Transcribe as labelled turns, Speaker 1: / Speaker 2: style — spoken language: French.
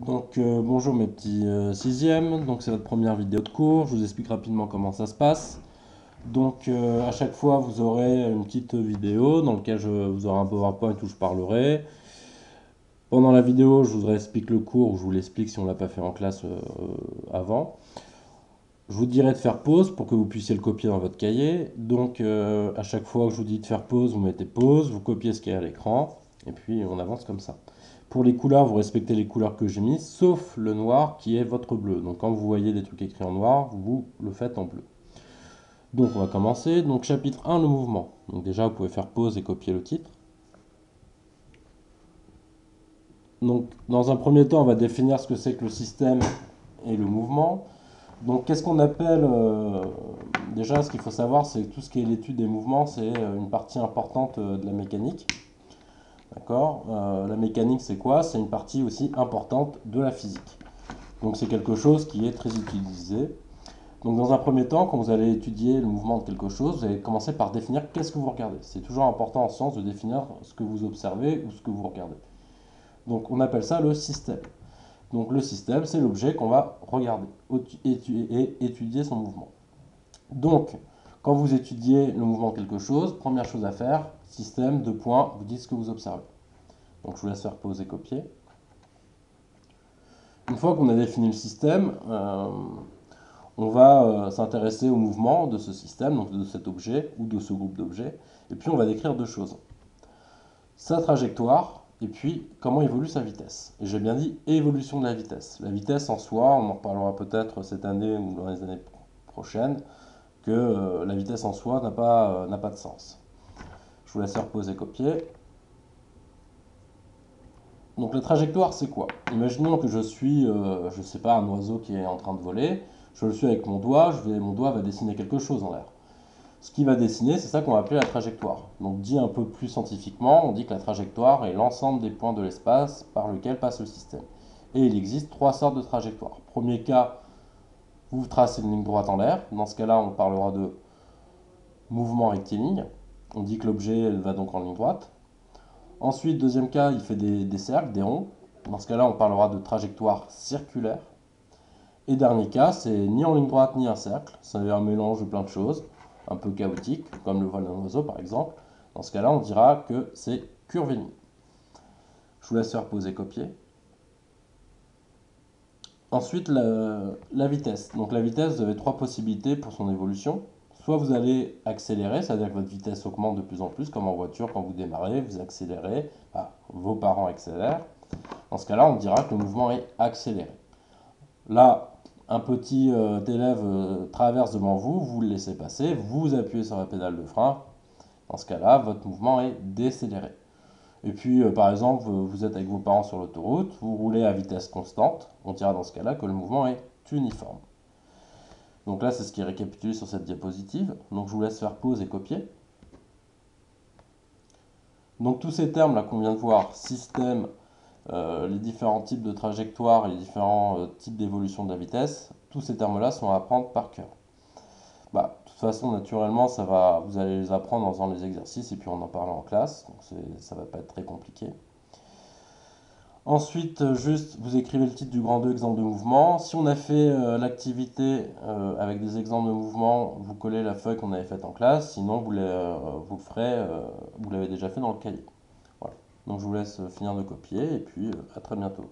Speaker 1: Bonjour mes petits sixièmes, donc c'est votre première vidéo de cours, je vous explique rapidement comment ça se passe. À chaque fois vous aurez une petite vidéo dans laquelle vous aurez un PowerPoint où je parlerai. Pendant la vidéo je vous explique le cours, ou je vous l'explique si on ne l'a pas fait en classe avant. Je vous dirai de faire pause pour que vous puissiez le copier dans votre cahier. À chaque fois que je vous dis de faire pause, vous mettez pause, vous copiez ce qui est à l'écran, et puis on avance comme ça. Pour les couleurs, vous respectez les couleurs que j'ai mises, sauf le noir qui est votre bleu. Donc quand vous voyez des trucs écrits en noir, vous le faites en bleu. Donc on va commencer. Donc chapitre 1, le mouvement. Donc déjà, vous pouvez faire pause et copier le titre. Donc dans un premier temps, on va définir ce que c'est que le système et le mouvement. Donc qu'est-ce qu'on appelle déjà, ce qu'il faut savoir, c'est que tout ce qui est l'étude des mouvements, c'est une partie importante de la mécanique. D'accord. La mécanique, c'est quoi? C'est une partie aussi importante de la physique. Donc c'est quelque chose qui est très utilisé. Donc dans un premier temps, quand vous allez étudier le mouvement de quelque chose, vous allez commencer par définir qu'est-ce que vous regardez. C'est toujours important en science de définir ce que vous observez ou ce que vous regardez. Donc on appelle ça le système. Donc le système, c'est l'objet qu'on va regarder et étudier son mouvement. Donc quand vous étudiez le mouvement de quelque chose, première chose à faire, système, deux points, vous dites ce que vous observez. Donc je vous laisse faire pause et copier. Une fois qu'on a défini le système, on va s'intéresser au mouvement de ce système, donc de cet objet ou de ce groupe d'objets, et puis on va décrire deux choses. Sa trajectoire, et puis comment évolue sa vitesse. Et j'ai bien dit évolution de la vitesse. La vitesse en soi, on en reparlera peut-être cette année ou dans les années prochaines, que la vitesse en soi n'a pas de sens. Je vous laisse faire pause et copier. Donc la trajectoire, c'est quoi? Imaginons que je suis, je sais pas, un oiseau qui est en train de voler. Je le suis avec mon doigt, mon doigt va dessiner quelque chose en l'air. Ce qui va dessiner, c'est ça qu'on va appeler la trajectoire. Donc dit un peu plus scientifiquement, on dit que la trajectoire est l'ensemble des points de l'espace par lequel passe le système. Et il existe trois sortes de trajectoires. Premier cas, vous tracez une ligne droite en l'air. Dans ce cas-là, on parlera de mouvement rectiligne. On dit que l'objet va donc en ligne droite. Ensuite, deuxième cas, il fait des cercles, des ronds. Dans ce cas-là, on parlera de trajectoire circulaire. Et dernier cas, c'est ni en ligne droite ni un cercle. C'est un mélange de plein de choses, un peu chaotique, comme le vol d'un oiseau par exemple. Dans ce cas-là, on dira que c'est curviligne. Je vous laisse faire pause et copier. Ensuite, la vitesse. Donc la vitesse, vous avez trois possibilités pour son évolution. Soit vous allez accélérer, c'est-à-dire que votre vitesse augmente de plus en plus, comme en voiture, quand vous démarrez, vous accélérez, vos parents accélèrent. Dans ce cas-là, on dira que le mouvement est accéléré. Là, un petit élève traverse devant vous, vous le laissez passer, vous appuyez sur la pédale de frein. Dans ce cas-là, votre mouvement est décéléré. Et puis, par exemple, vous êtes avec vos parents sur l'autoroute, vous roulez à vitesse constante. On dira dans ce cas-là que le mouvement est uniforme. Donc là, c'est ce qui est récapitulé sur cette diapositive. Donc je vous laisse faire pause et copier. Donc tous ces termes là qu'on vient de voir, système, les différents types de trajectoires et les différents types d'évolution de la vitesse, tous ces termes-là sont à apprendre par cœur. De toute façon, naturellement, vous allez les apprendre en faisant les exercices et puis en parlant en classe, donc ça va pas être très compliqué. Ensuite, juste, vous écrivez le titre du grand 2, exemple de mouvement. Si on a fait l'activité avec des exemples de mouvement, vous collez la feuille qu'on avait faite en classe. Sinon, vous le ferez, vous l'avez déjà fait dans le cahier. Voilà. Donc, je vous laisse finir de copier et puis à très bientôt.